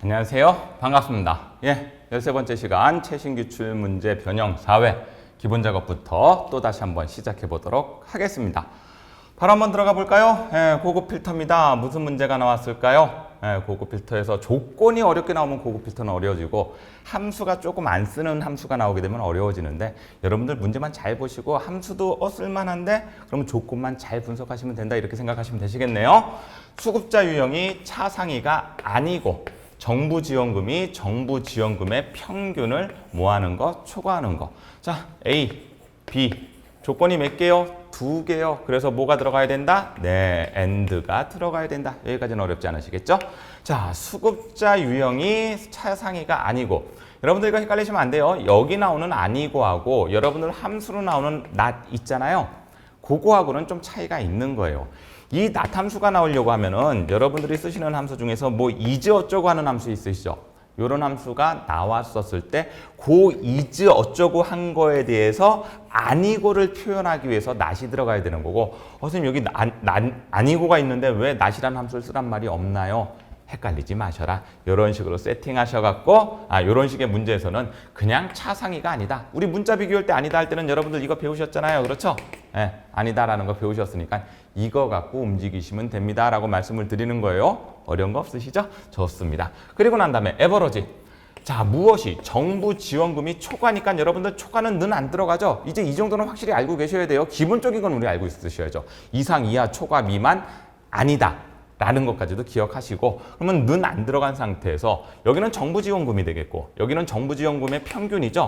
안녕하세요. 반갑습니다. 13번째 시간 최신 기출 문제 변형 4회 기본 작업부터 또다시 한번 시작해 보도록 하겠습니다. 바로 한번 들어가 볼까요? 고급 필터입니다. 무슨 문제가 나왔을까요? 고급 필터에서 조건이 어렵게 나오면 고급 필터는 어려워지고 함수가 조금 안 쓰는 함수가 나오게 되면 어려워지는데 여러분들 문제만 잘 보시고 함수도 쓸만한데 그러면 조건만 잘 분석하시면 된다 이렇게 생각하시면 되시겠네요. 수급자 유형이 차상위가 아니고 정부 지원금이 정부 지원금의 평균을 뭐하는 거? 초과하는 거. 자, A, B. 조건이 몇 개요? 2개요. 그래서 뭐가 들어가야 된다? 네, AND가 들어가야 된다. 여기까지는 어렵지 않으시겠죠? 자, 수급자 유형이 차상위가 아니고 여러분들 이거 헷갈리시면 안 돼요. 여기 나오는 아니고하고 여러분들 함수로 나오는 not 있잖아요. 그거하고는 좀 차이가 있는 거예요. 이 not 함수가 나오려고 하면은 여러분들이 쓰시는 함수 중에서 뭐 is 어쩌고 하는 함수 있으시죠? 요런 함수가 나왔었을 때 그 is 어쩌고 한 거에 대해서 아니고를 표현하기 위해서 not이 들어가야 되는 거고 선생님 여기 아니고가 있는데 왜 not이라는 함수를 쓰란 말이 없나요? 헷갈리지 마셔라. 이런 식으로 세팅하셔갖고 이런 식의 문제에서는 그냥 차상위가 아니다. 우리 문자 비교할 때 아니다 할 때는 여러분들 이거 배우셨잖아요. 그렇죠? 아니다라는 거 배우셨으니까 이거 갖고 움직이시면 됩니다. 라고 말씀을 드리는 거예요. 어려운 거 없으시죠? 좋습니다. 그리고 난 다음에 에버러지. 자, 무엇이 정부 지원금이 초과니까 여러분들 초과는 는 안 들어가죠? 이제 이 정도는 확실히 알고 계셔야 돼요. 기본적인 건 우리 알고 있으셔야죠. 이상, 이하, 초과, 미만, 아니다. 라는 것까지도 기억하시고 그러면 는 안 들어간 상태에서 여기는 정부 지원금이 되겠고 여기는 정부 지원금의 평균이죠.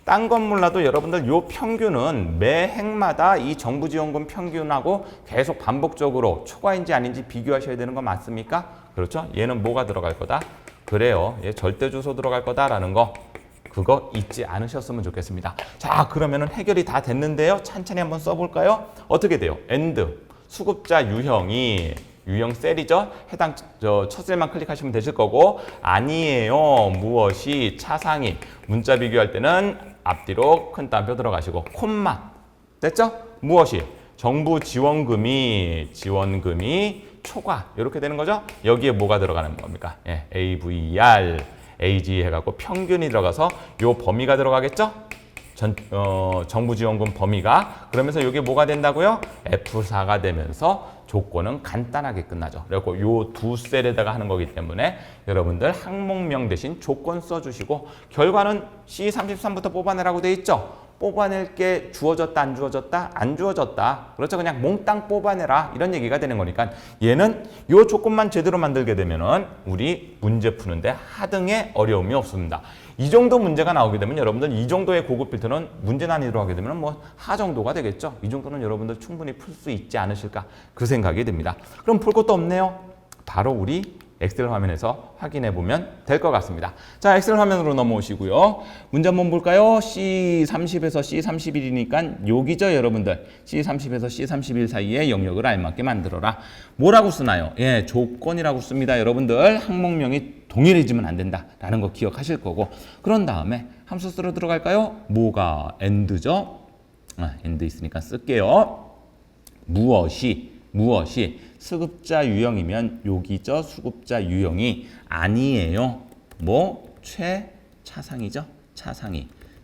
딴 건 몰라도 여러분들 요 평균은 매 해마다 이 정부 지원금 평균하고 계속 반복적으로 초과인지 아닌지 비교하셔야 되는 거 맞습니까? 그렇죠? 얘는 뭐가 들어갈 거다? 그래요. 얘 절대 주소 들어갈 거다라는 거 그거 잊지 않으셨으면 좋겠습니다. 자, 그러면은 해결이 다 됐는데요. 찬찬히 한번 써볼까요? 어떻게 돼요? AND 수급자 유형이 유형 셀이죠. 해당 첫 셀만 클릭하시면 되실 거고 아니에요. 무엇이 차상위. 문자 비교할 때는 앞뒤로 큰 따옴표 들어가시고 콤마. 됐죠? 무엇이 정부 지원금이 초과 이렇게 되는 거죠. 여기에 뭐가 들어가는 겁니까? AVR, AG 해갖고 평균이 들어가서 요 범위가 들어가겠죠? 정부 지원금 범위가 그러면서 이게 뭐가 된다고요? F4가 되면서 조건은 간단하게 끝나죠. 그리고 요 두 셀에다가 하는 거기 때문에 여러분들 항목명 대신 조건 써주시고 결과는 C33부터 뽑아내라고 돼 있죠. 뽑아낼 게 주어졌다 안 주어졌다? 안 주어졌다. 그렇죠. 그냥 몽땅 뽑아내라 이런 얘기가 되는 거니까 얘는 요 조건만 제대로 만들게 되면은 우리 문제 푸는데 하등의 어려움이 없습니다. 이 정도 문제가 나오게 되면 여러분들 이 정도의 고급 필터는 문제 난이도로 하게 되면 뭐 하 정도가 되겠죠. 이 정도는 여러분들 충분히 풀 수 있지 않으실까 그 생각이 듭니다. 그럼 풀 것도 없네요. 바로 우리 엑셀 화면에서 확인해 보면 될 것 같습니다. 자, 엑셀 화면으로 넘어오시고요. 문제 한번 볼까요? C30에서 C31이니까 여기죠, 여러분들. C30에서 C31 사이에 영역을 알맞게 만들어라. 뭐라고 쓰나요? 조건이라고 씁니다. 여러분들 항목명이 동일해지면 안 된다라는 거 기억하실 거고 그런 다음에 함수 쓰러 들어갈까요? 뭐가 AND죠? AND 있으니까 쓸게요. 무엇이 수급자 유형이면 여기죠. 수급자 유형이 아니에요. 뭐 최차상이죠.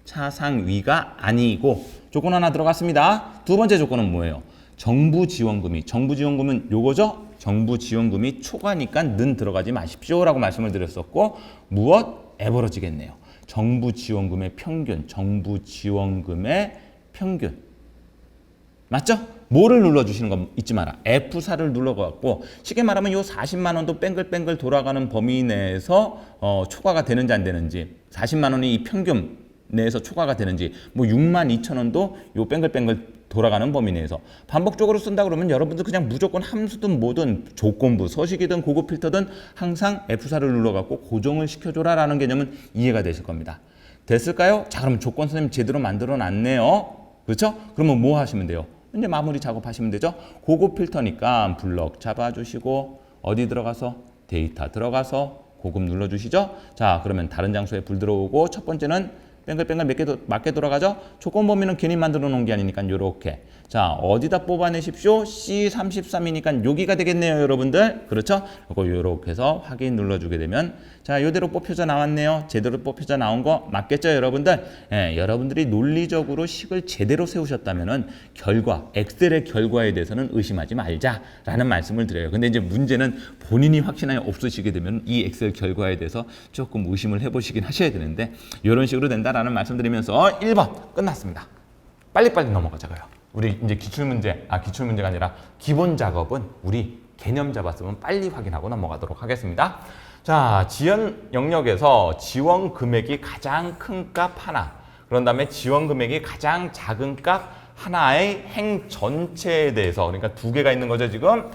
차상위가 아니고 조건 하나 들어갔습니다. 두 번째 조건은 뭐예요? 정부 지원금은 요거죠. 정부 지원금이 초과니까 는 들어가지 마십시오라고 말씀을 드렸었고 무엇? 에버러지겠네요. 정부 지원금의 평균. 맞죠? 뭐를 눌러주시는 거 잊지 마라. F4를 눌러갖고 쉽게 말하면 요 40만 원도 뺑글뺑글 돌아가는 범위 내에서 초과가 되는지 안 되는지 40만 원이 이 평균 내에서 초과가 되는지 뭐 6만 2천 원도 요 뺑글뺑글 돌아가는 범위 내에서 반복적으로 쓴다 그러면 여러분들 그냥 무조건 함수든 뭐든 조건부, 서식이든 고급 필터든 항상 F4를 눌러갖고 고정을 시켜줘라 라는 개념은 이해가 되실 겁니다. 됐을까요? 자, 그럼 조건 선생님 제대로 만들어 놨네요. 그렇죠? 그러면 뭐 하시면 돼요? 이제 마무리 작업하시면 되죠. 고급 필터니까 블럭 잡아주시고 어디 들어가서 데이터 들어가서 고급 눌러주시죠. 자, 그러면 다른 장소에 불 들어오고 첫 번째는 뺑글뺑글 맞게 돌아가죠. 조건 범위는 괜히 만들어 놓은 게 아니니까 이렇게 자, 어디다 뽑아내십시오? C33이니까 여기가 되겠네요, 여러분들. 그렇죠? 요렇게 해서 확인 눌러주게 되면 자, 요대로 뽑혀져 나왔네요. 제대로 뽑혀져 나온 거 맞겠죠, 여러분들? 예, 여러분들이 논리적으로 식을 제대로 세우셨다면은 결과, 엑셀의 결과에 대해서는 의심하지 말자라는 말씀을 드려요. 근데 이제 문제는 본인이 확신이 없으시게 되면 이 엑셀 결과에 대해서 조금 의심을 해보시긴 하셔야 되는데 이런 식으로 된다라는 말씀드리면서 1번 끝났습니다. 빨리빨리 넘어가자고요. 우리 이제 기출문제가 아니라 기본 작업은 우리 개념 잡았으면 빨리 확인하고 넘어가도록 하겠습니다. 자, 지원 영역에서 지원 금액이 가장 큰 값 하나, 그런 다음에 지원 금액이 가장 작은 값 하나의 행 전체에 대해서, 그러니까 두 개가 있는 거죠, 지금.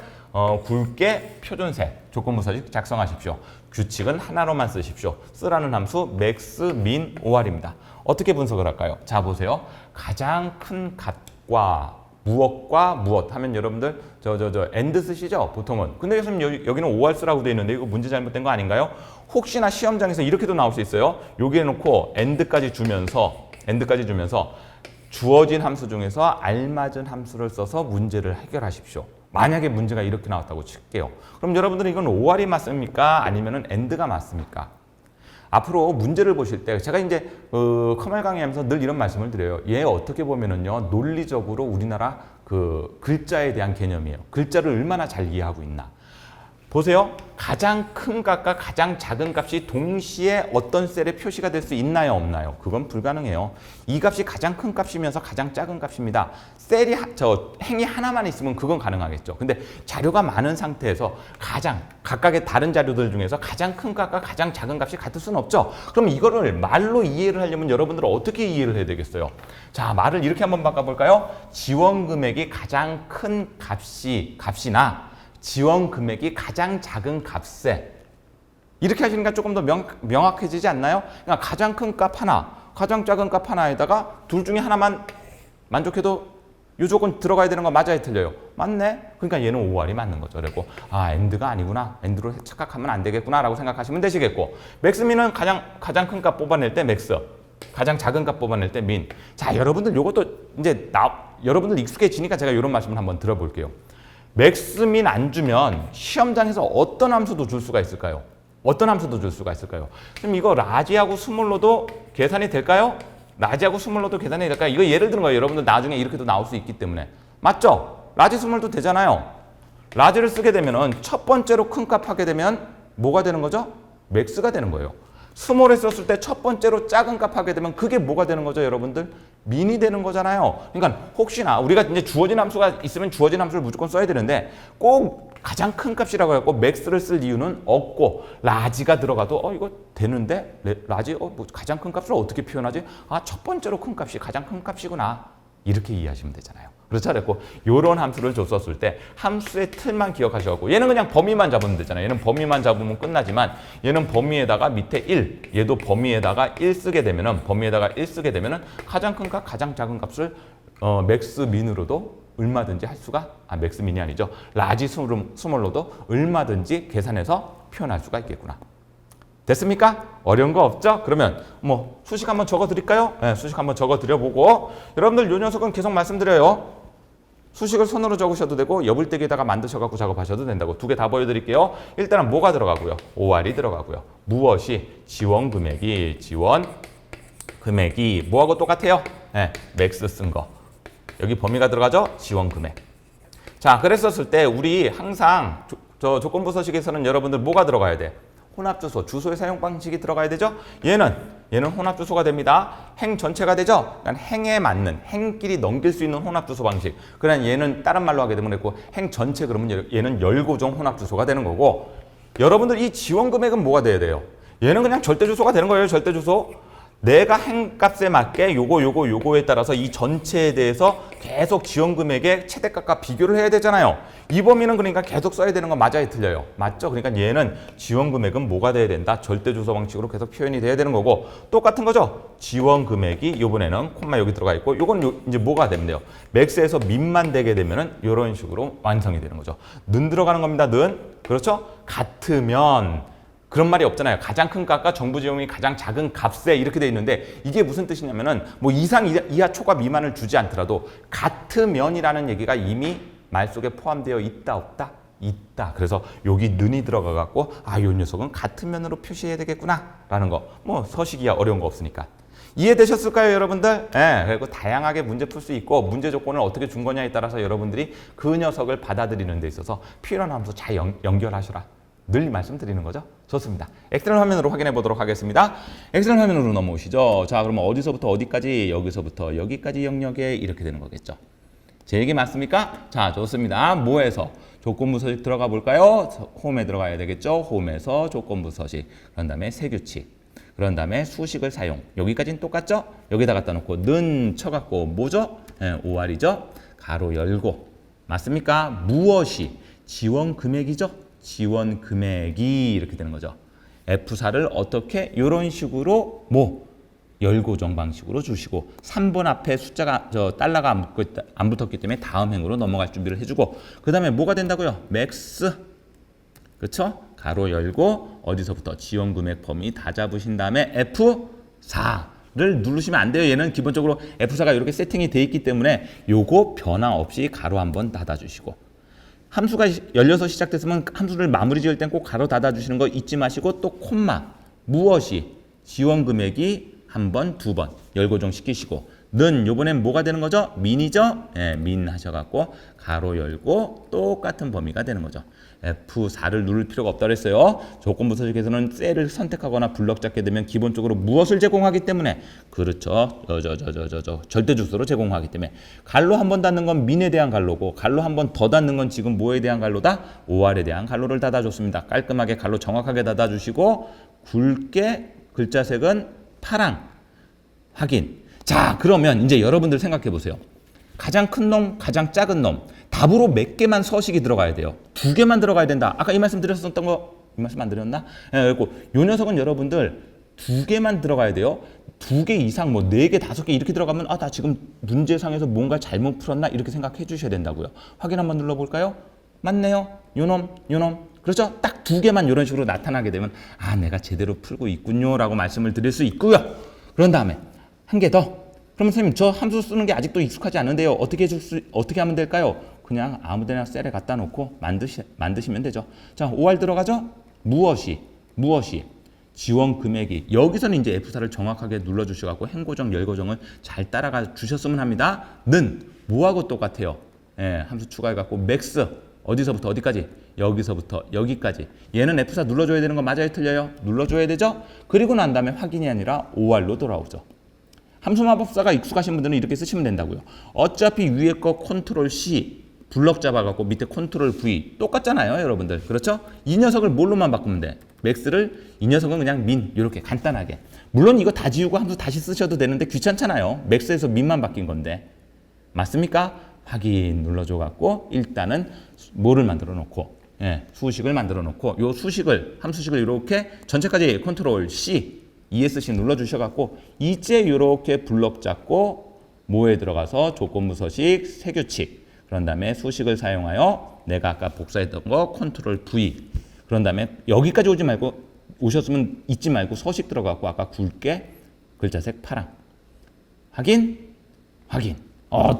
굵게 표준색 조건부서식 작성하십시오. 규칙은 하나로만 쓰십시오. 쓰라는 함수 max, min, or입니다. 어떻게 분석을 할까요? 자, 보세요. 가장 큰 값과 무엇과 무엇 하면 여러분들 and 쓰시죠? 보통은. 근데 여기는 OR 쓰라고 되어 있는데 이거 문제 잘못된 거 아닌가요? 혹시나 시험장에서 이렇게도 나올 수 있어요. 여기에 놓고 and까지 주면서 주어진 함수 중에서 알맞은 함수를 써서 문제를 해결하십시오. 만약에 문제가 이렇게 나왔다고 칠게요. 그럼 여러분들은 이건 OR이 맞습니까? 아니면은 AND가 맞습니까? 앞으로 문제를 보실 때 제가 이제 커널 강의하면서 늘 이런 말씀을 드려요. 얘 어떻게 보면은요, 논리적으로 우리나라 그 글자에 대한 개념이에요. 글자를 얼마나 잘 이해하고 있나. 보세요. 가장 큰 값과 가장 작은 값이 동시에 어떤 셀에 표시가 될 수 있나요, 없나요? 그건 불가능해요. 이 값이 가장 큰 값이면서 가장 작은 값입니다. 셀이 행이 하나만 있으면 그건 가능하겠죠. 근데 자료가 많은 상태에서 각각의 다른 자료들 중에서 가장 큰 값과 가장 작은 값이 같을 수는 없죠. 그럼 이거를 말로 이해를 하려면 여러분들은 어떻게 이해를 해야 되겠어요? 자, 말을 이렇게 한번 바꿔볼까요? 지원 금액이 가장 큰 값이나 지원 금액이 가장 작은 값에, 이렇게 하시니까 조금 더 명확해지지 않나요? 그러니까 가장 큰 값 하나, 가장 작은 값 하나에다가 둘 중에 하나만 만족해도 이 조건 들어가야 되는 거 맞아요, 틀려요? 맞네? 그러니까 얘는 OR이 맞는 거죠. 그리고 AND가 아니구나, AND로 착각하면 안 되겠구나 라고 생각하시면 되시겠고, 맥스민은 가장 큰 값 뽑아낼 때 맥스, 가장 작은 값 뽑아낼 때 민. 자, 여러분들 요것도 이제 여러분들 익숙해지니까 제가 이런 말씀을 한번 들어볼게요. 맥스민 안 주면 시험장에서 어떤 함수도 줄 수가 있을까요? 그럼 이거 라지하고 스몰로도 계산이 될까요? 이거 예를 드는 거예요. 여러분들 나중에 이렇게도 나올 수 있기 때문에. 맞죠? 라지 스몰도 되잖아요. 라지를 쓰게 되면은 첫 번째로 큰 값 하게 되면 뭐가 되는 거죠? 맥스가 되는 거예요. 스몰에 썼을 때 첫 번째로 작은 값 하게 되면 그게 뭐가 되는 거죠, 여러분들? 민이 되는 거잖아요. 그러니까 혹시나 우리가 이제 주어진 함수가 있으면 주어진 함수를 무조건 써야 되는데 꼭 가장 큰 값이라고 해서 맥스를 쓸 이유는 없고, 라지가 들어가도 이거 되는데 라지 뭐 가장 큰 값을 어떻게 표현하지? 첫 번째로 큰 값이 가장 큰 값이구나. 이렇게 이해하시면 되잖아요. 그렇죠? 그랬고 요런 함수를 줬었을 때 함수의 틀만 기억하셔갖고, 얘는 그냥 범위만 잡으면 되잖아요. 얘는 범위만 잡으면 끝나지만 얘는 범위에다가 밑에 1, 얘도 범위에다가 1 쓰게 되면은 가장 큰 값, 가장 작은 값을 맥스 민으로도 얼마든지 할 수가, 맥스 민이 아니죠. 라지 스몰로도 얼마든지 계산해서 표현할 수가 있겠구나. 됐습니까? 어려운 거 없죠? 그러면 뭐 수식 한번 적어 드릴까요? 네, 수식 한번 적어 드려보고, 여러분들 요 녀석은 계속 말씀드려요. 수식을 손으로 적으셔도 되고 여불대기에다가 만드셔갖고 작업하셔도 된다고. 두 개 다 보여드릴게요. 일단은 뭐가 들어가고요? OR이 들어가고요. 무엇이? 지원 금액이 뭐하고 똑같아요? 네, 맥스 쓴 거. 여기 범위가 들어가죠? 지원 금액. 자, 그랬었을 때 우리 항상 조건부 서식에서는 여러분들 뭐가 들어가야 돼? 혼합주소, 주소의 사용 방식이 들어가야 되죠? 얘는 혼합주소가 됩니다. 행 전체가 되죠? 그러니까 행에 맞는, 행끼리 넘길 수 있는 혼합주소 방식. 그러나 얘는 다른 말로 하게 되면 됐고, 행 전체 그러면 얘는 열고정 혼합주소가 되는 거고, 여러분들 이 지원 금액은 뭐가 돼야 돼요? 얘는 그냥 절대주소가 되는 거예요, 절대주소. 내가 행값에 맞게 요거에 따라서 이 전체에 대해서 계속 지원 금액의 최대값과 비교를 해야 되잖아요. 이 범위는 그러니까 계속 써야 되는 건 맞아요, 틀려요? 맞죠? 그러니까 얘는 지원 금액은 뭐가 돼야 된다? 절대 주소 방식으로 계속 표현이 돼야 되는 거고, 똑같은 거죠? 지원 금액이 이번에는 콤마 여기 들어가 있고, 요건 이제 뭐가 되면 맥스에서 민만 되게 되면은 이런 식으로 완성이 되는 거죠. 는 들어가는 겁니다. 는. 그렇죠? 같으면 그런 말이 없잖아요. 가장 큰 값과 정부지원금이 가장 작은 값에 이렇게 돼 있는데 이게 무슨 뜻이냐면은 뭐 이상 이하 초과 미만을 주지 않더라도 같으면이라는 얘기가 이미 말 속에 포함되어 있다 없다? 있다. 그래서 여기 는이 들어가 갖고 아, 요 녀석은 같은 면으로 표시해야 되겠구나 라는 거. 뭐 서식이야 어려운 거 없으니까. 이해되셨을까요, 여러분들? 예, 그리고 다양하게 문제 풀 수 있고 문제 조건을 어떻게 준 거냐에 따라서 여러분들이 그 녀석을 받아들이는 데 있어서 필요한 함수 잘 연결하셔라. 늘 말씀드리는 거죠. 좋습니다. 엑셀 화면으로 확인해 보도록 하겠습니다. 엑셀 화면으로 넘어오시죠. 자, 그러면 어디서부터 어디까지, 여기서부터 여기까지 영역에 이렇게 되는 거겠죠. 제 얘기 맞습니까? 자, 좋습니다. 뭐에서 조건부 서식 들어가 볼까요? 홈에 들어가야 되겠죠. 홈에서 조건부 서식. 그런 다음에 세규칙. 그런 다음에 수식을 사용. 여기까지는 똑같죠? 여기다 갖다 놓고 는 쳐갖고 뭐죠? OR이죠. 가로 열고. 맞습니까? 무엇이 지원 금액이죠? 지원 금액이 이렇게 되는 거죠. F4를 어떻게 이런 식으로 뭐 열고정 방식으로 주시고 3번 앞에 숫자가 달러가 안 붙었기 때문에 다음 행으로 넘어갈 준비를 해주고 그 다음에 뭐가 된다고요? 맥스 그렇죠? 가로 열고 어디서부터 지원 금액 범위 다 잡으신 다음에 F4를 누르시면 안 돼요. 얘는 기본적으로 F4가 이렇게 세팅이 돼 있기 때문에 요거 변화 없이 가로 한번 닫아주시고 함수가 열려서 시작됐으면 함수를 마무리 지을 땐 꼭 가로 닫아주시는 거 잊지 마시고 또 콤마 무엇이 지원 금액이 한 번, 두 번 열고정 시키시고 는 요번엔 뭐가 되는 거죠? 민이죠? 예, 민 하셔갖고 가로 열고 똑같은 범위가 되는 거죠. F4를 누를 필요가 없다고 그랬어요. 조건부 서식에서는 셀을 선택하거나 블럭 잡게 되면 기본적으로 무엇을 제공하기 때문에 그렇죠. 절대주수로 제공하기 때문에 갈로 한 번 닫는 건 민에 대한 갈로고 갈로 한 번 더 닫는 건 지금 뭐에 대한 갈로다? OR에 대한 갈로를 닫아줬습니다. 깔끔하게 갈로 정확하게 닫아주시고 굵게 글자색은 파랑 확인. 자, 그러면 이제 여러분들 생각해 보세요. 가장 큰 놈, 가장 작은 놈. 답으로 몇 개만 서식이 들어가야 돼요. 2개만 들어가야 된다. 아까 이 말씀 드렸었던 거, 이 말씀 안 드렸나? 예, 그리고 요 녀석은 여러분들 2개만 들어가야 돼요. 2개 이상, 뭐 4개, 5개 이렇게 들어가면 아, 나 지금 문제상에서 뭔가 잘못 풀었나? 이렇게 생각해 주셔야 된다고요. 확인 한번 눌러볼까요? 맞네요. 요놈. 그렇죠? 딱 2개만 이런 식으로 나타나게 되면 아, 내가 제대로 풀고 있군요. 라고 말씀을 드릴 수 있고요. 그런 다음에 한 개 더. 그러면 선생님 저 함수 쓰는 게 아직도 익숙하지 않은데요. 어떻게 하면 될까요? 그냥 아무데나 셀에 갖다 놓고 만드시면 되죠. 자, OR 들어가죠? 무엇이 지원 금액이 여기서는 이제 F4를 정확하게 눌러주셔갖고 행고정, 열고정을 잘 따라가 주셨으면 합니다. 는 뭐하고 똑같아요? 예, 함수 추가해갖고 맥스 어디서부터 어디까지? 여기서부터 여기까지. 얘는 F4 눌러줘야 되는 거 맞아요? 틀려요? 눌러줘야 되죠? 그리고 난 다음에 확인이 아니라 OR로 돌아오죠. 함수 마법사가 익숙하신 분들은 이렇게 쓰시면 된다고요. 어차피 위에 거 컨트롤 C 블럭 잡아갖고 밑에 컨트롤 V 똑같잖아요, 여러분들. 그렇죠? 이 녀석을 뭘로만 바꾸면 돼? 맥스를 이 녀석은 그냥 민 이렇게 간단하게. 물론 이거 다 지우고 함수 다시 쓰셔도 되는데 귀찮잖아요. 맥스에서 민만 바뀐 건데. 맞습니까? 확인 눌러줘갖고 일단은 뭐를 만들어 놓고 수식을 만들어 놓고 요 함수식을 이렇게 전체까지 컨트롤 C ESC 눌러주셔갖고 이제 이렇게 블럭 잡고 뭐에 들어가서 조건부 서식, 세규칙 그런 다음에 수식을 사용하여 내가 아까 복사했던 거 컨트롤 V 그런 다음에 여기까지 오셨으면 잊지 말고 서식 들어가고 아까 굵게 글자색 파랑 확인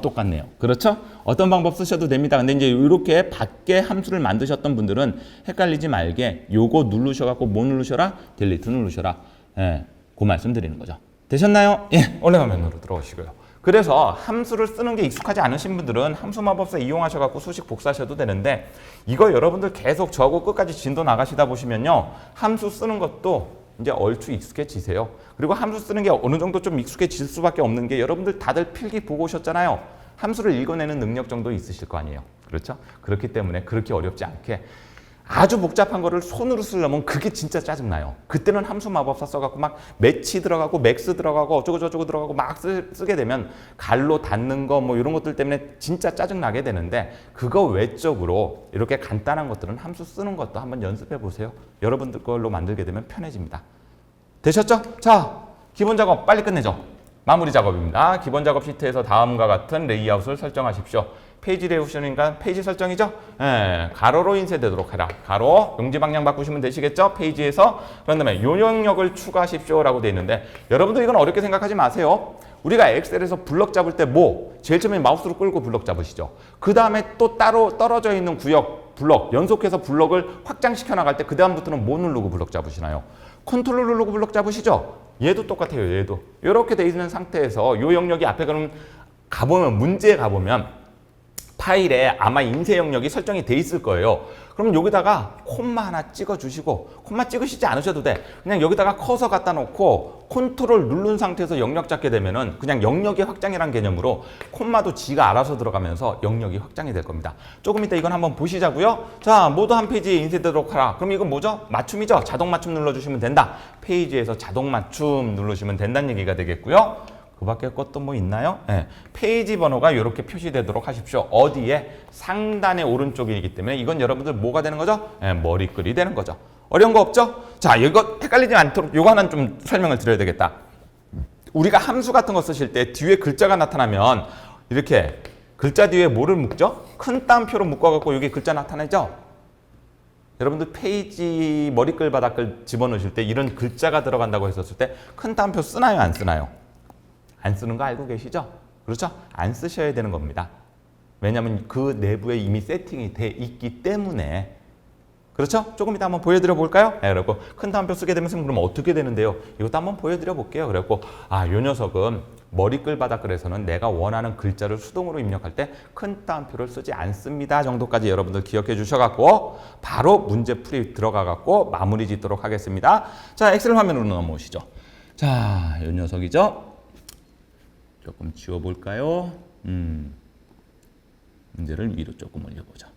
똑같네요. 그렇죠? 어떤 방법 쓰셔도 됩니다. 근데 이제 이렇게 밖에 함수를 만드셨던 분들은 헷갈리지 말게 요거 누르셔갖고 뭐 누르셔라? 딜리트 누르셔라. 예, 그 말씀 드리는 거죠. 되셨나요? 예, 올라가면으로 들어오시고요. 그래서 함수를 쓰는 게 익숙하지 않으신 분들은 함수 마법사 이용하셔갖고 수식 복사하셔도 되는데 이거 여러분들 계속 저하고 끝까지 진도 나가시다 보시면요. 함수 쓰는 것도 이제 얼추 익숙해지세요. 그리고 함수 쓰는 게 어느 정도 좀 익숙해질 수밖에 없는 게 여러분들 다들 필기 보고 오셨잖아요. 함수를 읽어내는 능력 정도 있으실 거 아니에요. 그렇죠? 그렇기 때문에 그렇게 어렵지 않게 아주 복잡한 거를 손으로 쓰려면 그게 진짜 짜증나요. 그때는 함수 마법사 써갖고 막 매치 들어가고 맥스 들어가고 어쩌고저쩌고 들어가고 막 쓰게 되면 갈로 닫는 거 뭐 이런 것들 때문에 진짜 짜증나게 되는데 그거 외적으로 이렇게 간단한 것들은 함수 쓰는 것도 한번 연습해 보세요. 여러분들 걸로 만들게 되면 편해집니다. 되셨죠? 자, 기본 작업 빨리 끝내죠. 마무리 작업입니다. 기본 작업 시트에서 다음과 같은 레이아웃을 설정하십시오. 페이지 레이아웃이니까 페이지 설정이죠. 예, 가로로 인쇄되도록 해라. 가로 용지 방향 바꾸시면 되시겠죠. 페이지에서. 그런 다음에 요 영역을 추가하십시오라고 되어 있는데 여러분들 이건 어렵게 생각하지 마세요. 우리가 엑셀에서 블럭 잡을 때 뭐 제일 처음에 마우스로 끌고 블럭 잡으시죠. 그 다음에 또 따로 떨어져 있는 구역 블럭 연속해서 블럭을 확장시켜 나갈 때 그 다음부터는 뭐 누르고 블럭 잡으시나요? 컨트롤 누르고 블럭 잡으시죠. 얘도 똑같아요. 얘도 이렇게 돼 있는 상태에서 요 영역이 앞에 가보면 문제에 가보면 파일에 아마 인쇄 영역이 설정이 돼 있을 거예요. 그럼 여기다가 콤마 하나 찍어주시고, 콤마 찍으시지 않으셔도 돼. 그냥 여기다가 커서 갖다 놓고 컨트롤 누른 상태에서 영역 잡게 되면은 그냥 영역의 확장이란 개념으로 콤마도 지가 알아서 들어가면서 영역이 확장이 될 겁니다. 조금 이따 이건 한번 보시자고요. 자, 모두 한 페이지에 인쇄되도록 하라. 그럼 이건 뭐죠? 맞춤이죠? 자동 맞춤 눌러주시면 된다. 페이지에서 자동 맞춤 누르시면 된다는 얘기가 되겠고요. 그 밖에 것도 뭐 있나요? 네. 페이지 번호가 이렇게 표시되도록 하십시오. 어디에? 상단의 오른쪽이기 때문에 이건 여러분들 뭐가 되는 거죠? 네, 머리글이 되는 거죠. 어려운 거 없죠? 자, 이거 헷갈리지 않도록 이거 하나 좀 설명을 드려야 되겠다. 우리가 함수 같은 거 쓰실 때 뒤에 글자가 나타나면 이렇게 글자 뒤에 뭐를 묶죠? 큰 따옴표로 묶어갖고 여기 글자 나타나죠? 여러분들 페이지 머리글 바닥글 집어넣으실 때 이런 글자가 들어간다고 했었을 때 큰 따옴표 쓰나요? 안 쓰나요? 안 쓰는 거 알고 계시죠? 그렇죠? 안 쓰셔야 되는 겁니다. 왜냐하면 그 내부에 이미 세팅이 돼 있기 때문에. 그렇죠? 조금 이따 한번 보여드려 볼까요? 네, 그리고 큰 따옴표 쓰게 되면 그럼 어떻게 되는데요? 이것도 한번 보여드려 볼게요. 그래갖고 요 녀석은 머리글 바닥글에서는 내가 원하는 글자를 수동으로 입력할 때 큰 따옴표를 쓰지 않습니다 정도까지 여러분들 기억해 주셔갖고 바로 문제 풀이 들어가갖고 마무리 짓도록 하겠습니다. 자, 엑셀 화면으로 넘어오시죠. 자, 이 녀석이죠. 조금 지워볼까요? 문제를 위로 조금 올려보죠.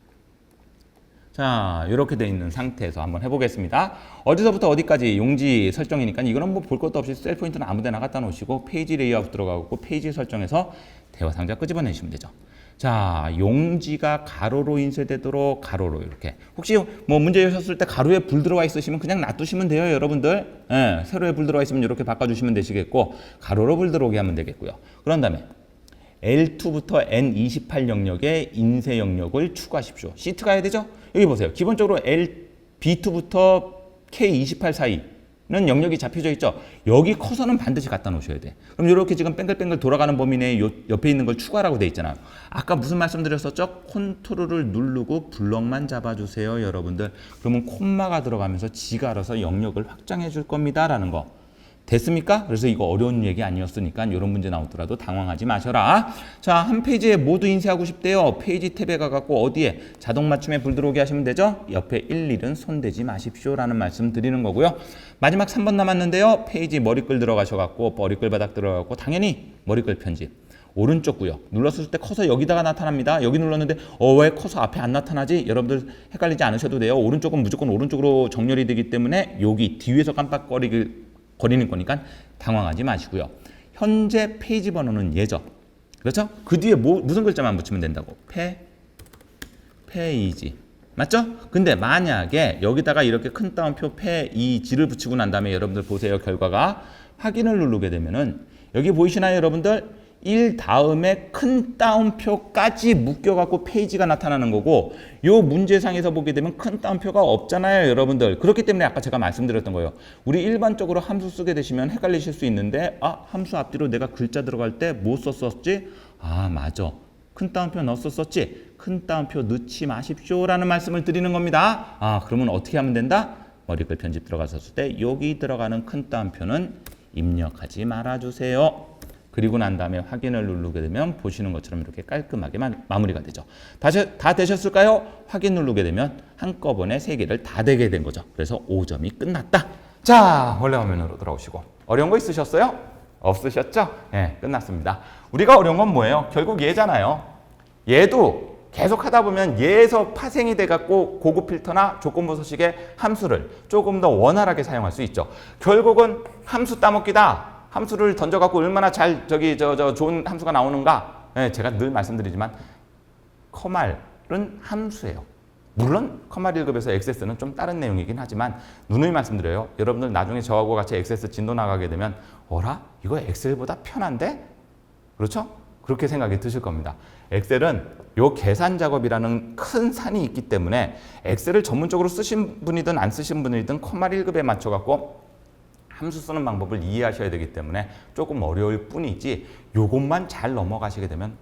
자, 이렇게 돼 있는 상태에서 한번 해보겠습니다. 어디서부터 어디까지 용지 설정이니까 이거는 뭐 볼 것도 없이 셀 포인트는 아무 데나 갖다 놓으시고 페이지 레이아웃 들어가고 페이지 설정에서 대화 상자 끄집어내시면 되죠. 자, 용지가 가로로 인쇄되도록 가로로 이렇게. 혹시 뭐 문제 주셨을 때 가로에 불 들어와 있으시면 그냥 놔두시면 돼요, 여러분들. 예, 세로에 불 들어와 있으면 이렇게 바꿔주시면 되시겠고 가로로 불 들어오게 하면 되겠고요. 그런 다음에 L2부터 N28 영역에 인쇄 영역을 추가하십시오. 시트 가야 되죠? 여기 보세요. 기본적으로 B2부터 K28 사이는 영역이 잡혀져 있죠. 여기 커서는 반드시 갖다 놓으셔야 돼. 그럼 이렇게 지금 뱅글뱅글 돌아가는 범위 내에 옆에 있는 걸 추가라고 돼 있잖아요. 아까 무슨 말씀 드렸었죠? 컨트롤을 누르고 블럭만 잡아주세요, 여러분들. 그러면 콤마가 들어가면서 지가 알아서 영역을 확장해 줄 겁니다. 라는 거. 됐습니까? 그래서 이거 어려운 얘기 아니었으니까 이런 문제 나오더라도 당황하지 마셔라. 자, 한 페이지에 모두 인쇄하고 싶대요. 페이지 탭에 가갖고 어디에 자동 맞춤에 불 들어오게 하시면 되죠. 옆에 일일은 손대지 마십시오 라는 말씀 드리는 거고요. 마지막 3번 남았는데요. 페이지 머리글 들어가셔갖고 머리글 바닥 들어가갖고 당연히 머리글 편집. 오른쪽 구역 눌렀을 때 커서 여기다가 나타납니다. 여기 눌렀는데 왜 커서 앞에 안 나타나지? 여러분들 헷갈리지 않으셔도 돼요. 오른쪽은 무조건 오른쪽으로 정렬이 되기 때문에 여기 뒤에서 깜빡거리는 거니까 당황하지 마시고요. 현재 페이지 번호는 얘죠. 그렇죠? 그 뒤에 무슨 글자만 붙이면 된다고? 페이지. 맞죠? 근데 만약에 여기다가 이렇게 큰 따옴표 페이지를 붙이고 난 다음에 여러분들 보세요. 결과가 확인을 누르게 되면은 여기 보이시나요, 여러분들? 1 다음에 큰 따옴표까지 묶여갖고 페이지가 나타나는 거고 요 문제상에서 보게 되면 큰 따옴표가 없잖아요, 여러분들. 그렇기 때문에 아까 제가 말씀드렸던 거예요. 우리 일반적으로 함수 쓰게 되시면 헷갈리실 수 있는데 함수 앞뒤로 내가 글자 들어갈 때 뭐 썼었지? 맞아. 큰 따옴표 넣었었지? 큰 따옴표 넣지 마십시오 라는 말씀을 드리는 겁니다. 그러면 어떻게 하면 된다? 머리글 편집 들어갔었을 때 여기 들어가는 큰 따옴표는 입력하지 말아주세요. 그리고 난 다음에 확인을 누르게 되면 보시는 것처럼 이렇게 깔끔하게 마무리가 되죠. 다 되셨을까요? 확인 누르게 되면 한꺼번에 3개를 다 되게 된 거죠. 그래서 5점이 끝났다. 자, 원래 화면으로 돌아오시고. 어려운 거 있으셨어요? 없으셨죠? 네, 끝났습니다. 우리가 어려운 건 뭐예요? 결국 얘잖아요. 얘도 계속 하다 보면 얘에서 파생이 돼갖고 고급 필터나 조건부 서식의 함수를 조금 더 원활하게 사용할 수 있죠. 결국은 함수 따먹기다. 함수를 던져갖고 얼마나 잘 좋은 함수가 나오는가? 네, 제가 늘 말씀드리지만 커말은 함수예요. 물론 커말 1급에서 액세스는 좀 다른 내용이긴 하지만 누누이 말씀드려요. 여러분들 나중에 저하고 같이 액세스 진도 나가게 되면 어라? 이거 엑셀보다 편한데? 그렇죠? 그렇게 생각이 드실 겁니다. 엑셀은 요 계산 작업이라는 큰 산이 있기 때문에 엑셀을 전문적으로 쓰신 분이든 안 쓰신 분이든 컴마 1급에 맞춰갖고 함수 쓰는 방법을 이해하셔야 되기 때문에 조금 어려울 뿐이지 요것만 잘 넘어가시게 되면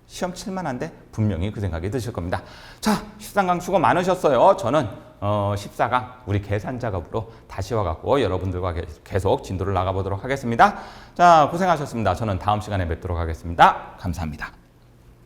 시험 칠만한데 분명히 그 생각이 드실 겁니다. 자, 13강 수고 많으셨어요. 저는 14강 우리 계산 작업으로 다시 와갖고 여러분들과 계속 진도를 나가보도록 하겠습니다. 자, 고생하셨습니다. 저는 다음 시간에 뵙도록 하겠습니다. 감사합니다.